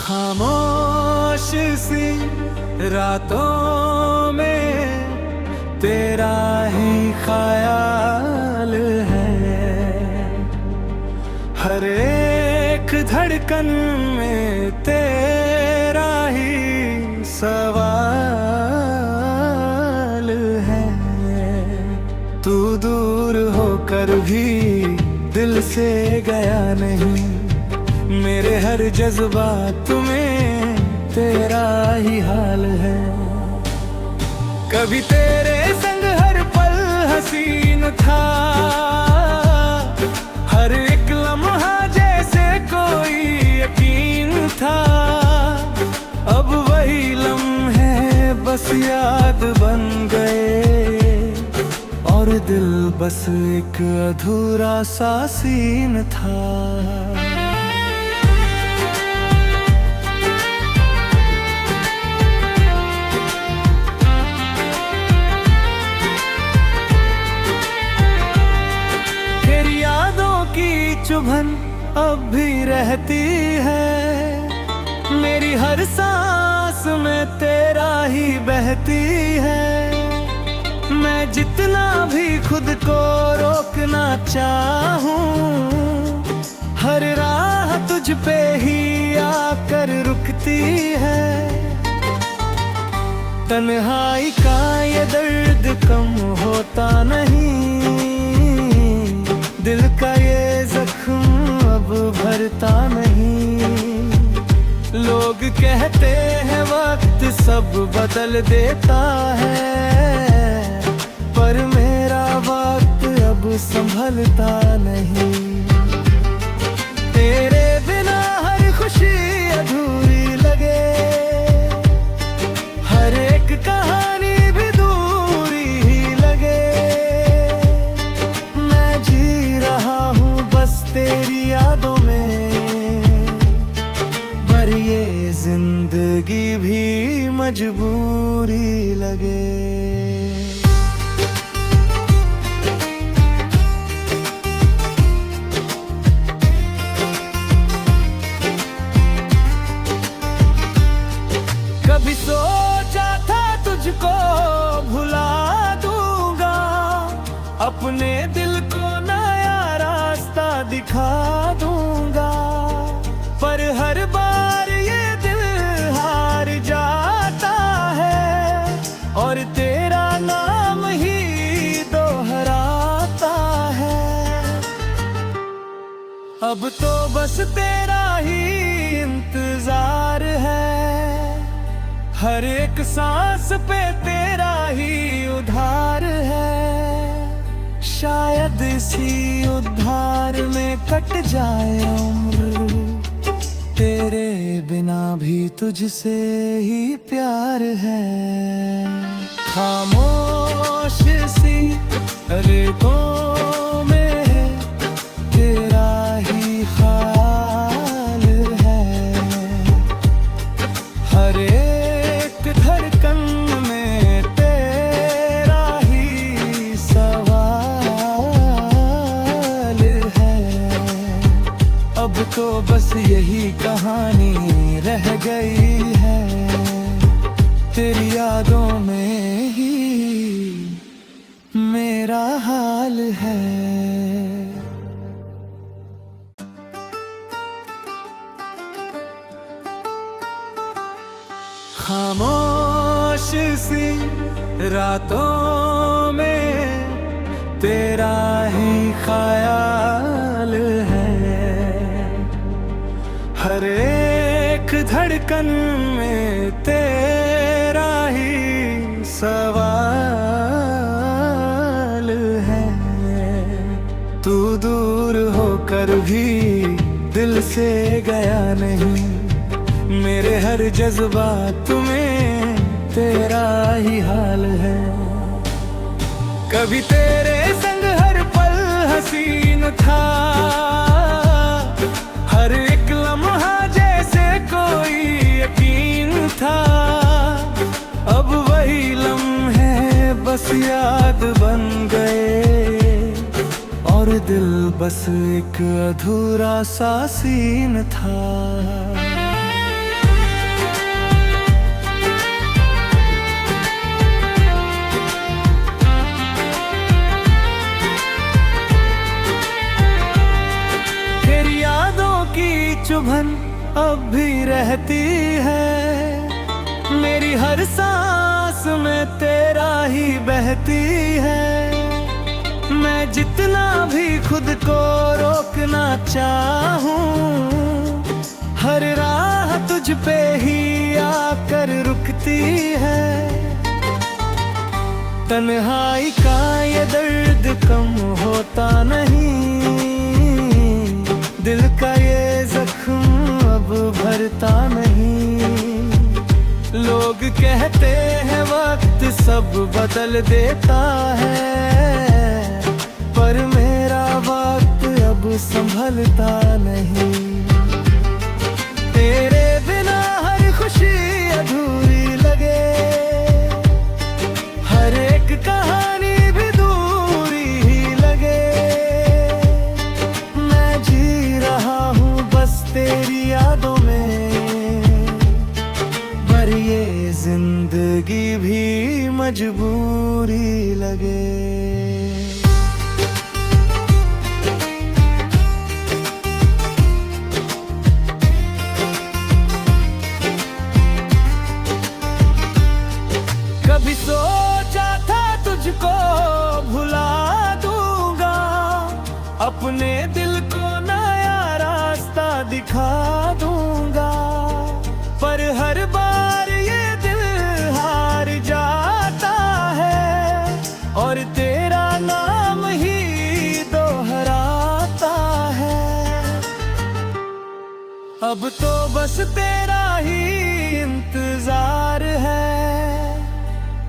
खामोश सी रातों में तेरा ही ख्याल है, हर एक धड़कन में तेरा ही सवाल है। तू दूर होकर भी दिल से गया नहीं, मेरे हर जज्बात में तेरा ही हाल है। कभी तेरे संग हर पल हसीन था, हर एक लम्हा जैसे कोई यकीन था। अब वही लम्हे बस याद बन गए, और दिल बस एक अधूरा सा सीन था। चुभन अब भी रहती है, मेरी हर सांस में तेरा ही बहती है। मैं जितना भी खुद को रोकना चाहूं, हर राह तुझ पे ही आकर रुकती है। तन्हाई का ये दर्द कम होता नहीं, दिल का ये जख्म अब भरता नहीं। लोग कहते हैं वक्त सब बदल देता है, पर मेरा वक्त अब संभलता नहीं। तेरे बिना हर खुशी अधूरी लगे, हर एक कहानी भी दूरी ही लगे। मैं जी रहा हूँ बस तेरी यादों में, पर ये जिंदगी भी मजबूरी लगे। कभी सोचा था तुझको भुला दूंगा, अपने दिल को नया रास्ता दिखा दूंगा। पर हर बार ये दिल हार जाता है, और तेरा नाम ही दोहराता है। अब तो बस तेरा ही इंतजार है, हर एक सांस पे तेरा ही उधार है। शायद इसी उधार में कट जाए उम्र, तेरे बिना भी तुझसे ही प्यार है। खामोश सी रातों में तेरा ही ख्याल है, हर एक धड़कन में तेरा ही सवाल है। अब तो बस यही कहानी रह गई है, तेरी यादों में ही मेरा हाल है। खामोश सी रातों में तेरा ही ख्याल है, हर एक धड़कन में तेरा ही सवाल है। तू दूर होकर भी दिल से गया नहीं, मेरे हर जज्बात में तेरा ही हाल है। कभी तेरे संग हर पल हसीन था, हर एक लम्हा जैसे कोई यकीन था। अब वही लम्हे बस याद बन गए, और दिल बस एक अधूरा सा सीन था। चुभन अब भी रहती है, मेरी हर सांस में तेरा ही बहती है। मैं जितना भी खुद को रोकना चाहूं, हर राह तुझ पे ही आकर रुकती है। तन्हाई का ये दर्द कम होता नहीं, दिल का ये जख्म अब भरता नहीं। लोग कहते हैं वक्त सब बदल देता है, पर मेरा वक्त अब संभलता नहीं। तेरे बिना हर खुशी अधूरी लगे, हर एक कहानी भी दूरी ही लगे। मैं जी रहा हूँ बस तेरी यादों में, पर ये जिंदगी भी मजबूरी लगे। कभी सोचा था तुझको भुला दूंगा, अपने दिल को नया रास्ता दिखा दूंगा। पर हर बार ये दिल हार जाता है, और तेरा नाम ही दोहराता है। अब तो बस तेरा ही इंतजार है,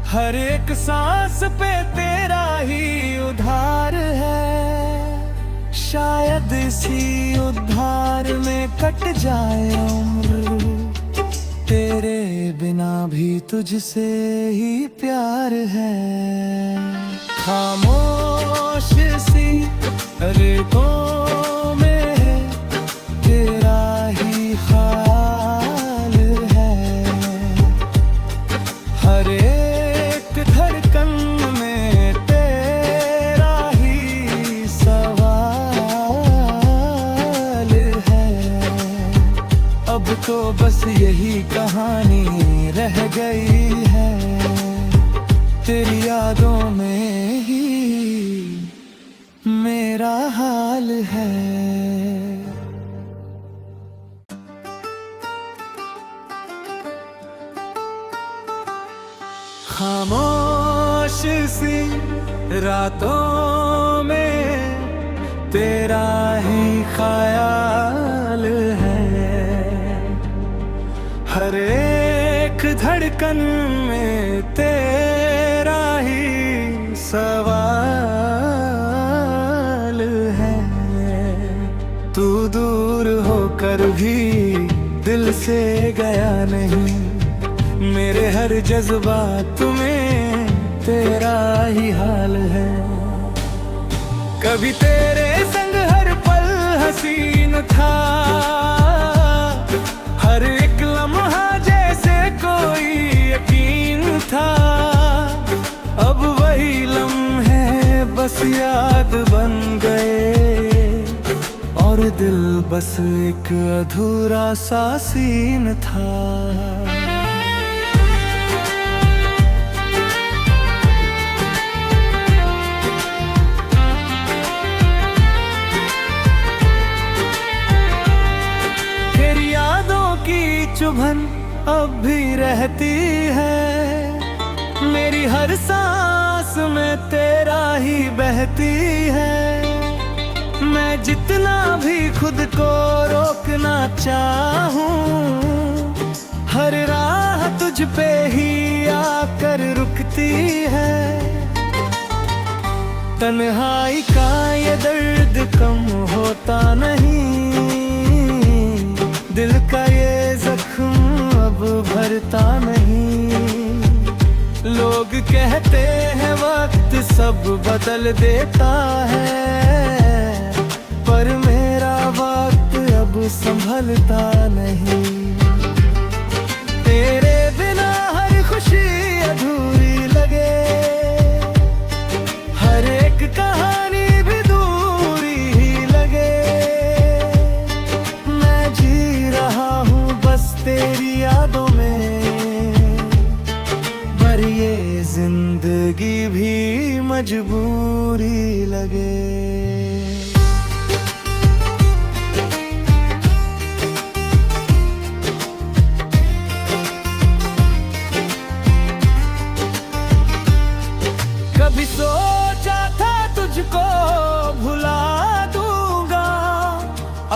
हर एक सांस पे तेरा ही उधार है। शायद इसी उधार में कट जाए उम्र, तेरे बिना भी तुझसे ही प्यार है। खामोश सी रेतों में तेरा ही ख्याल है, हर एक धड़कन में तेरा ही सवाल है। अब तो बस यही कहानी रह गई है, तेरी यादों में ही मेरा हाल है। खामोश सी रातों में तेरा ही ख्याल है, हर एक धड़कन में तेरा ही सवाल है। तू दूर होकर भी दिल से गया नहीं, मेरे हर जज्बात में तेरा ही हाल है। कभी तेरे संग हर पल हसीन था, हर एक लम्हा जैसे कोई यकीन था। अब वही लम्हे बस याद बन गए, और दिल बस एक अधूरा सा सीन था। चुभन अब भी रहती है, मेरी हर सांस में तेरा ही बहती है। मैं जितना भी खुद को रोकना चाहूं, हर राह तुझ पे ही आकर रुकती है। तन्हाई का ये दर्द कम होता नहीं, दिल का ये जख्म अब भरता नहीं। लोग कहते हैं वक्त सब बदल देता है, पर मेरा वक्त अब संभलता नहीं। तेरे बिना हर खुशी अधूरी लगे, हर एक कहानी भी दूरी ही लगे। मैं जी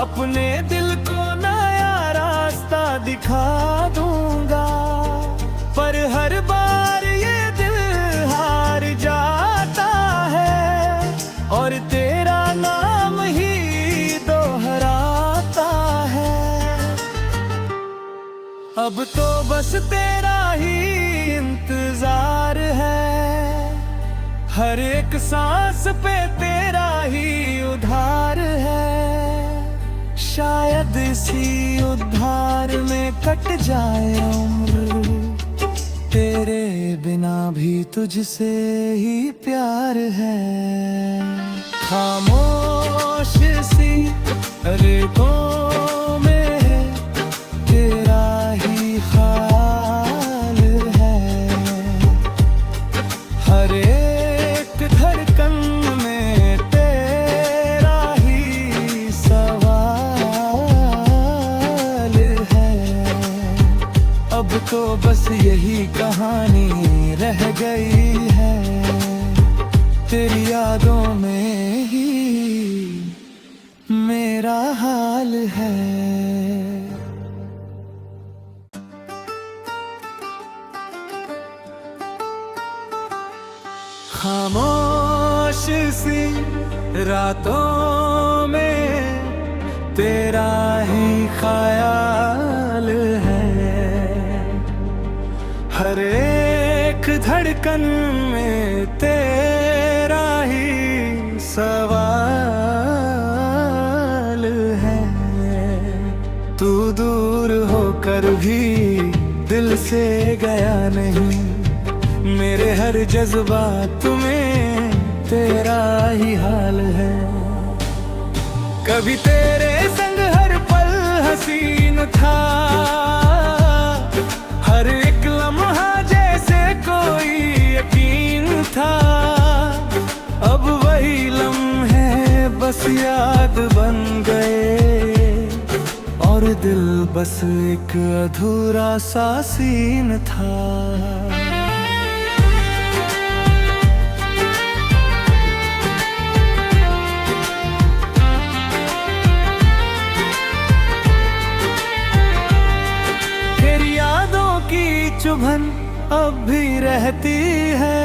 अपने दिल को नया रास्ता दिखा दूंगा। पर हर बार ये दिल हार जाता है और तेरा नाम ही दोहराता है। अब तो बस तेरा ही इंतजार है, हर एक सांस पे तेरा ही उधार है। शायद इसी उधार में कट जाए उम्र, तेरे बिना भी तुझसे ही प्यार है। खामोश सी रेतों में तेरा ही ख्याल है, हर एक धड़कन में तेरा ही सवाल है। अब तो बस यही कहानी रह गई है, तेरी यादों में ही मेरा हाल है। खामोश सी रातों में तेरा ही ख्याल है, हर एक धड़कन में तेरा ही सवाल है। तू दूर होकर भी दिल से गया नहीं, मेरे हर जज्बात में तेरा ही हाल है। कभी तेरे संग हर पल हसीन था, हर एक लम्हा जैसे कोई यकीन था। अब वही लम्हे बस याद बन गए और दिल बस एक अधूरा सा सीन था। चुभन अब भी रहती है,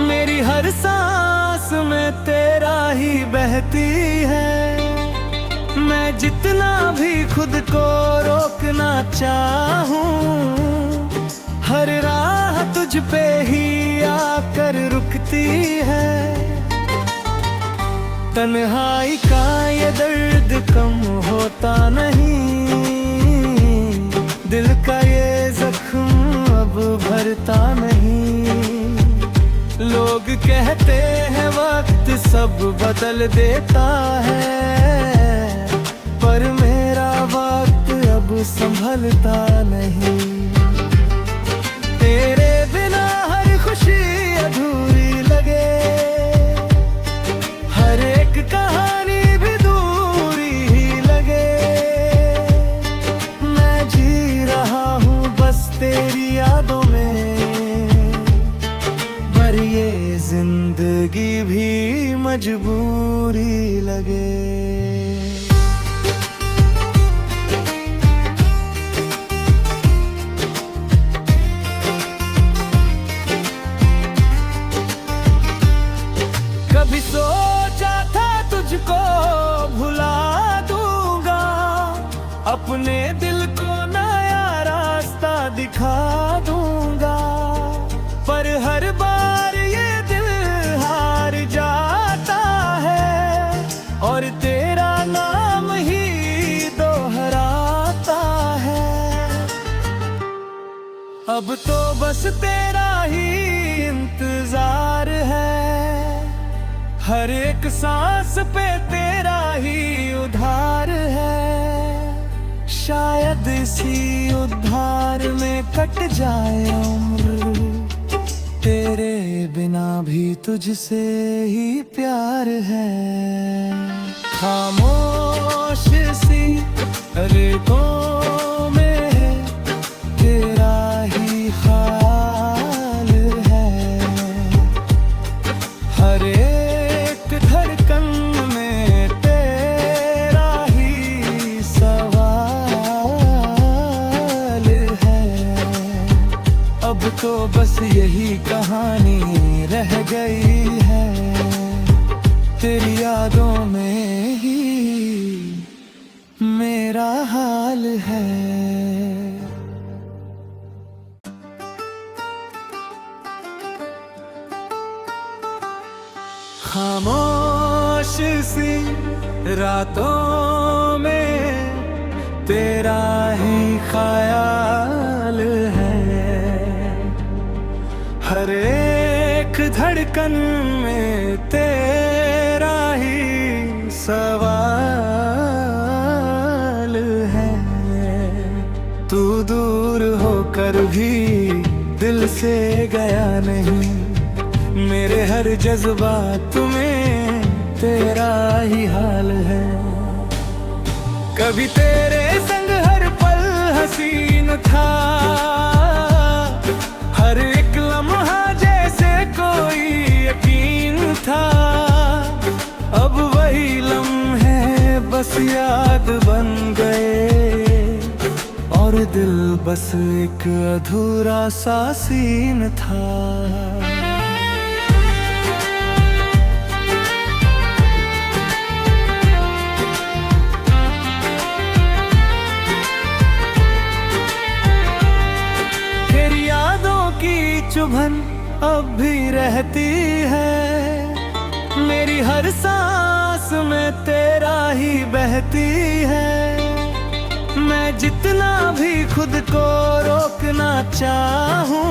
मेरी हर सांस में तेरा ही बहती है। मैं जितना भी खुद को रोकना चाहूं, हर राह तुझ पे ही आकर रुकती है। तन्हाई का ये दर्द कम होता नहीं, दिल का ये जख्म अब भरता नहीं। लोग कहते हैं वक्त सब बदल देता है, पर मेरा वक्त अब संभलता नहीं। तेरे बिना हर खुशी अधूरी लगे, हर एक कहानी भी दूरी ही लगे। मैं जी रहा हूँ बस तेरी यादों में, पर ये जिंदगी भी मजबूरी लगे। कभी सोचा था तुझको भुला दूंगा, अपने दिल को नया रास्ता दिखा दूंगा। पर हर बार ये दिल हार जाता है और तेरा नाम ही दोहराता है। अब तो बस तेरा ही इंतजार है, हर एक सांस पे तेरा ही उधार है। शायद इसी उधार में कट जाए उम्र, तेरे बिना भी तुझसे ही प्यार है। खामोश सी रेतों में तेरा ही ख्याल है, हर एक धड़कन में तेरा यही कहानी रह गई है, तेरी यादों में ही मेरा हाल है। खामोश सी रातों में तेरा ही ख्याल है, हर एक धड़कन में तेरा ही सवाल है। तू दूर होकर भी दिल से गया नहीं, मेरे हर जज्बात में तेरा ही हाल है। कभी तेरे संग हर पल हसीन था, हर एक लम्हा जैसे कोई यकीन था। अब वही लम्हे बस याद बन गए, और दिल बस एक अधूरा सा सीन था। चुभन अब भी रहती है, मेरी हर सांस में तेरा ही बहती है। मैं जितना भी खुद को रोकना चाहूं,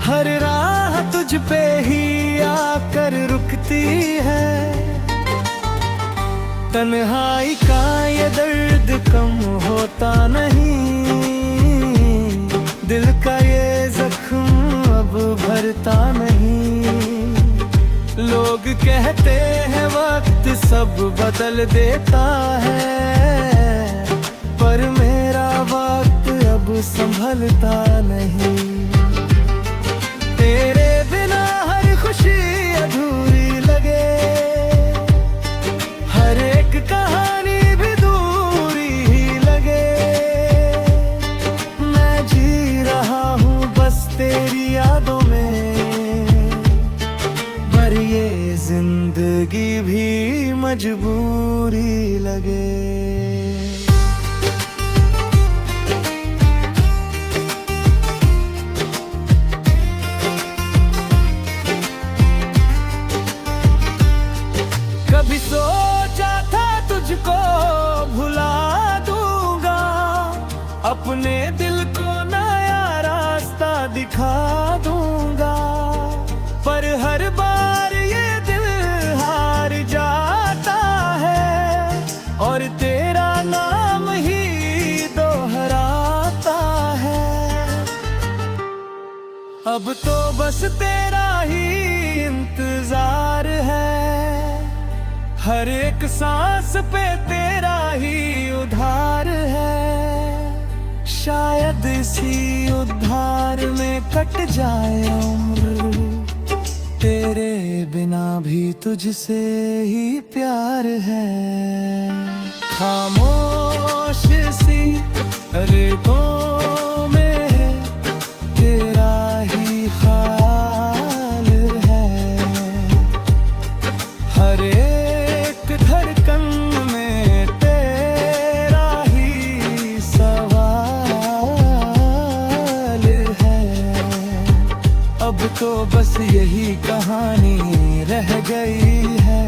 हर राह तुझ पे ही आकर रुकती है। तन्हाई का ये दर्द कम होता नहीं, दिल का ये जख्म अब भरता नहीं। लोग कहते हैं वक्त सब बदल देता है, पर मेरा वक्त अब संभलता नहीं। तेरे बिना हर खुशी अधूरी लगे, हर एक कहानी भी दूरी ही लगे। मैं जी रहा हूँ बस तेरी यादों में, पर ये जिंदगी भी मजबूरी लगे। कभी सोचा था तुझको भुला दूंगा, अपने दिल को नया रास्ता दिखा दूंगा। पर हर बार ये दिल हार जाता है, और तेरा नाम ही दोहराता है। अब तो बस तेरा ही इंतजार है, हर एक सांस पे तेरा ही उधार है। शायद इसी उधार में कट जाए उम्र, तेरे बिना भी तुझसे ही प्यार है। खामोश सी रातों में तेरा ही ख्याल है, हर एक धड़कन में तेरा ही सवाल है। अब तो बस यही कहानी रह गई है,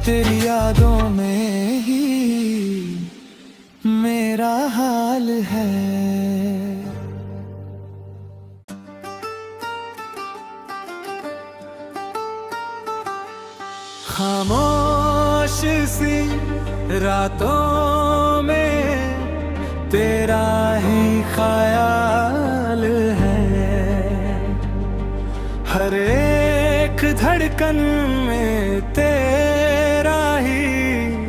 तेरी यादों में ही मेरा हाल है। खामोश सी रातों में तेरा ही ख्याल है, हर एक धड़कन में तेरा ही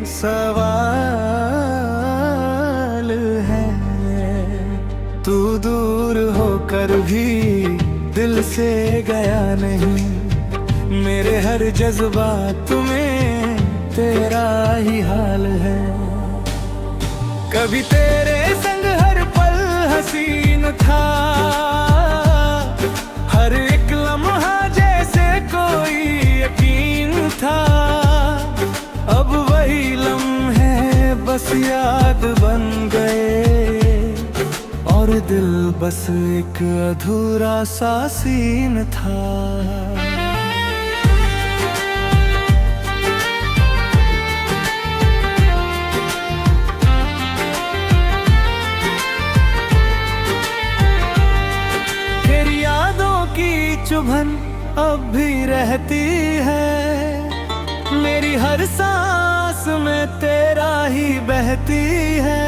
सवाल है। तू दूर होकर भी दिल से गया नहीं, मेरे हर जज्बात में तेरा ही हाल है। कभी तेरे संग हर पल हसीन था, दिल बस एक अधूरा सा सीन था। तेरी यादों की चुभन अब भी रहती है, मेरी हर सांस में तेरा ही बहती है।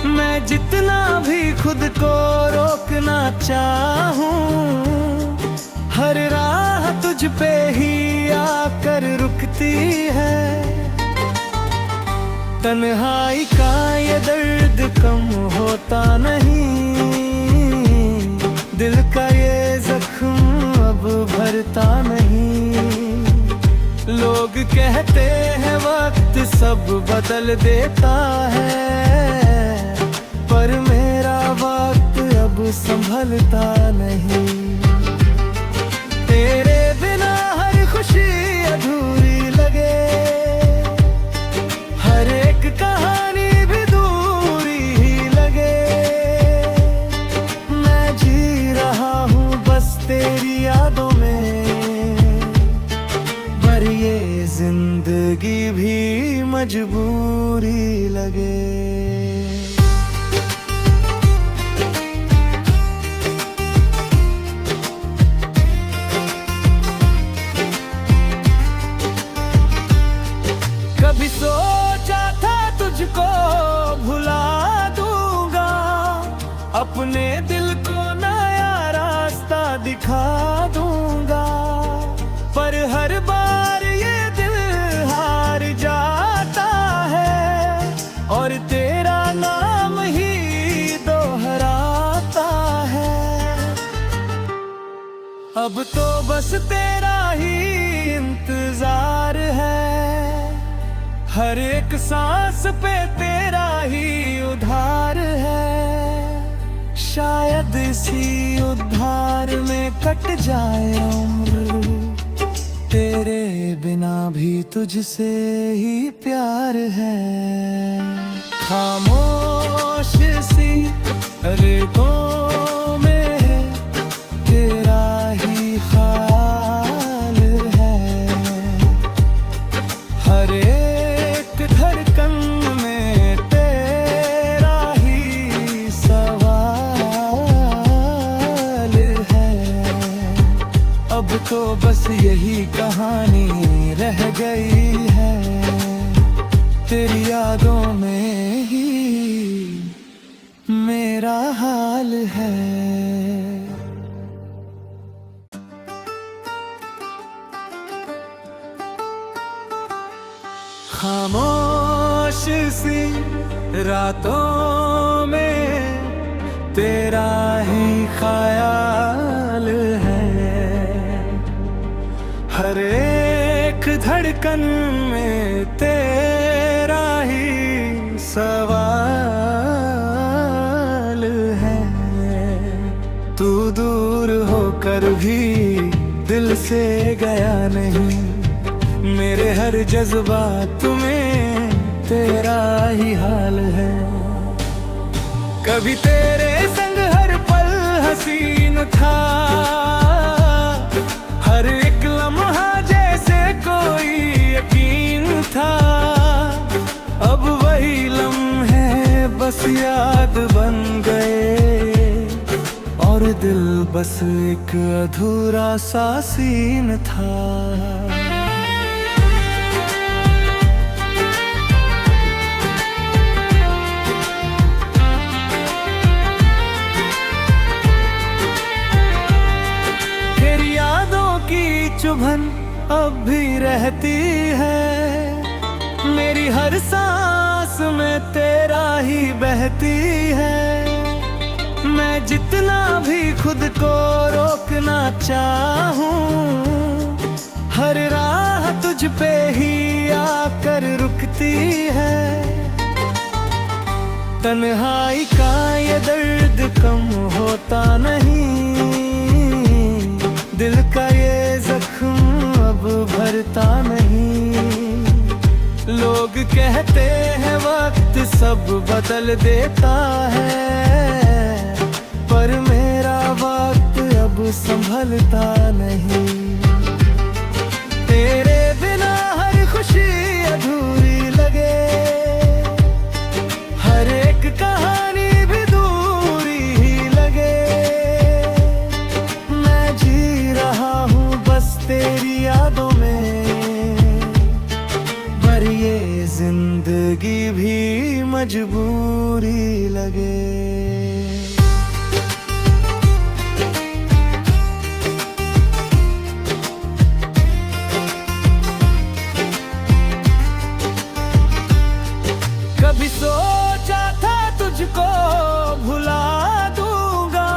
मैं जितना भी खुद को रोकना चाहूं, हर राह तुझ पे ही आकर रुकती है। तन्हाई का ये दर्द कम होता नहीं, दिल का ये जख्म अब भरता नहीं। लोग कहते हैं वक्त सब बदल देता है, पर मेरा वक्त अब संभलता नहीं। तेरे बिना हर खुशी अधूरी लगे, हर एक कहानी भी दूरी ही लगे। मैं जी रहा हूँ बस तेरी यादों में, पर ये जिंदगी भी मजबूरी लगे। कभी सोचा था तुझको भुला दूंगा, अपने दिल को नया रास्ता दिखा दूंगा। पर हर बार ये दिल हार जाता है, और तेरा नाम ही दोहराता है। अब तो बस तेरा ही इंतजार है, हर एक सांस पे तेरा ही उधार है। शायद इसी उधार में कट जाए उम्र, तेरे बिना भी तुझसे ही प्यार है। खामोश सी रेतों में तेरा ही ख्याल है, हर एक धड़कन में तेरा ही सवाल है। अब तो बस यही कहानी रह गई है, तेरी यादों में ही मेरा हाल है। खामोश सी रातों में तेरा ही ख्याल है, हर एक धड़कन में तेरा ही सवाल है। तू दूर होकर भी दिल से गया नहीं, मेरे हर जज्बात में तेरा ही हाल है। कभी तेरे संग हर पल हसीन था, हर एक लम्हा जैसे कोई यकीन था। अब वही लम्हे बस याद बन गए, और दिल बस एक अधूरा सा सीन था। चुभन अब भी रहती है, मेरी हर सांस में तेरा ही बहती है। मैं जितना भी खुद को रोकना चाहूं, हर राह तुझ पे ही आकर रुकती है। तन्हाई का ये दर्द कम होता नहीं, दिल का ये जख्म अब भरता नहीं। लोग कहते हैं वक्त सब बदल देता है, पर मेरा वक्त अब संभलता नहीं। तेरे बिना हर खुशी अधूरी लगे, हर एक कहानी भी दूरी ही लगे। मैं जी रहा हूँ बस तेरी यादों में, पर ये जिंदगी भी मजबूरी लगे। कभी सोचा था तुझको भुला दूंगा,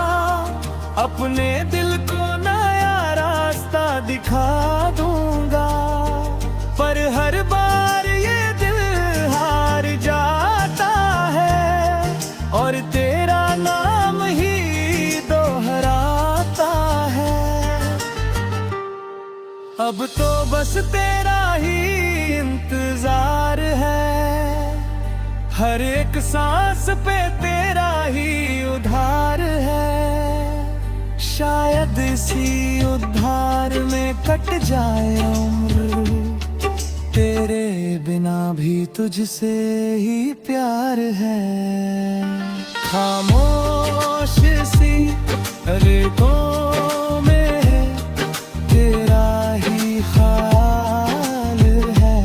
अपने दिल को नया रास्ता दिखा दूंगा, पर हर बार ये दिल हार जाता है और तेरा नाम ही दोहराता है। अब तो बस तेरा ही इंतजार है, हर एक सांस पे तेरा ही उधार है। शायद इसी उधार में कट जाए उम्र, तेरे बिना भी तुझसे ही प्यार है। खामोश सी रेतों में तेरा ही ख्याल है,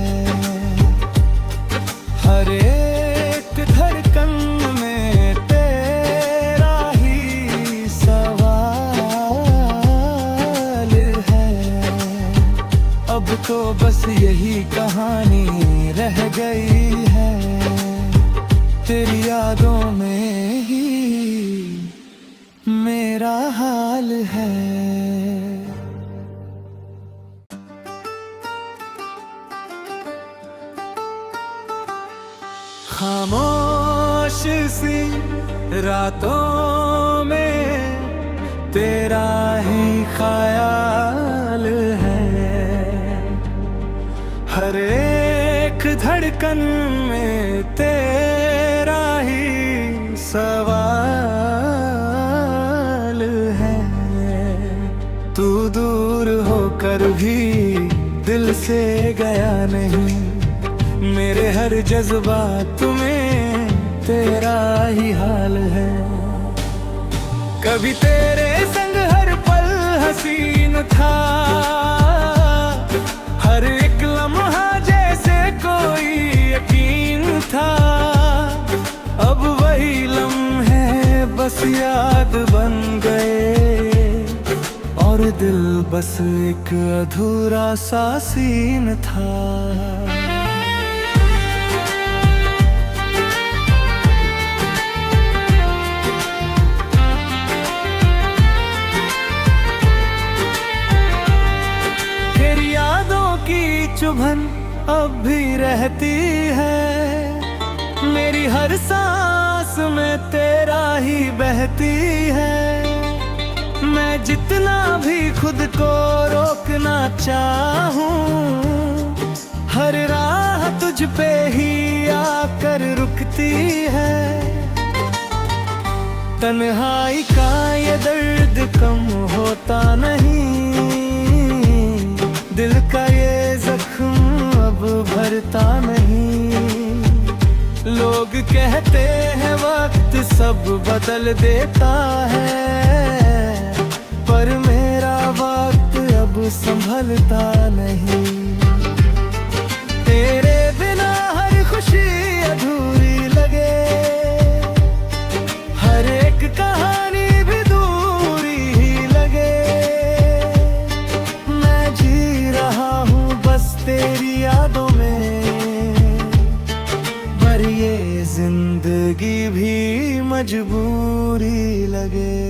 हर एक धड़कन में तेरा ही सवाल है। अब तो बस यही कहानी रह गई है, तेरी यादों में ही मेरा हाल है। खामोश सी रातों में तेरा ही ख्याल है, हर एक धड़कन में तेरा ही सवाल है। तू दूर होकर भी दिल से गया नहीं, मेरे हर जज्बात में तेरा ही हाल है। कभी तेरे संग हर पल हसीन था, हर एक लम्हा जैसे कोई यकीन था। अब वही लम्हे बस याद बन गए और दिल बस एक अधूरा सा सीन था। चुभन अब भी रहती है, मेरी हर सांस में तेरा ही बहती है। मैं जितना भी खुद को रोकना चाहूं, हर राह तुझ पे ही आकर रुकती है। तन्हाई का ये दर्द कम होता नहीं, दिल का ये जख्म अब भरता नहीं। लोग कहते हैं वक्त सब बदल देता है, पर मेरा वक्त अब संभलता नहीं। तेरे बिना हर खुशी अधूरी लगे, हर एक कहानी भी दूरी ही लगे। मैं जी रहा हूँ बस तेरी यादों में, पर ये जिंदगी भी मजबूरी लगे।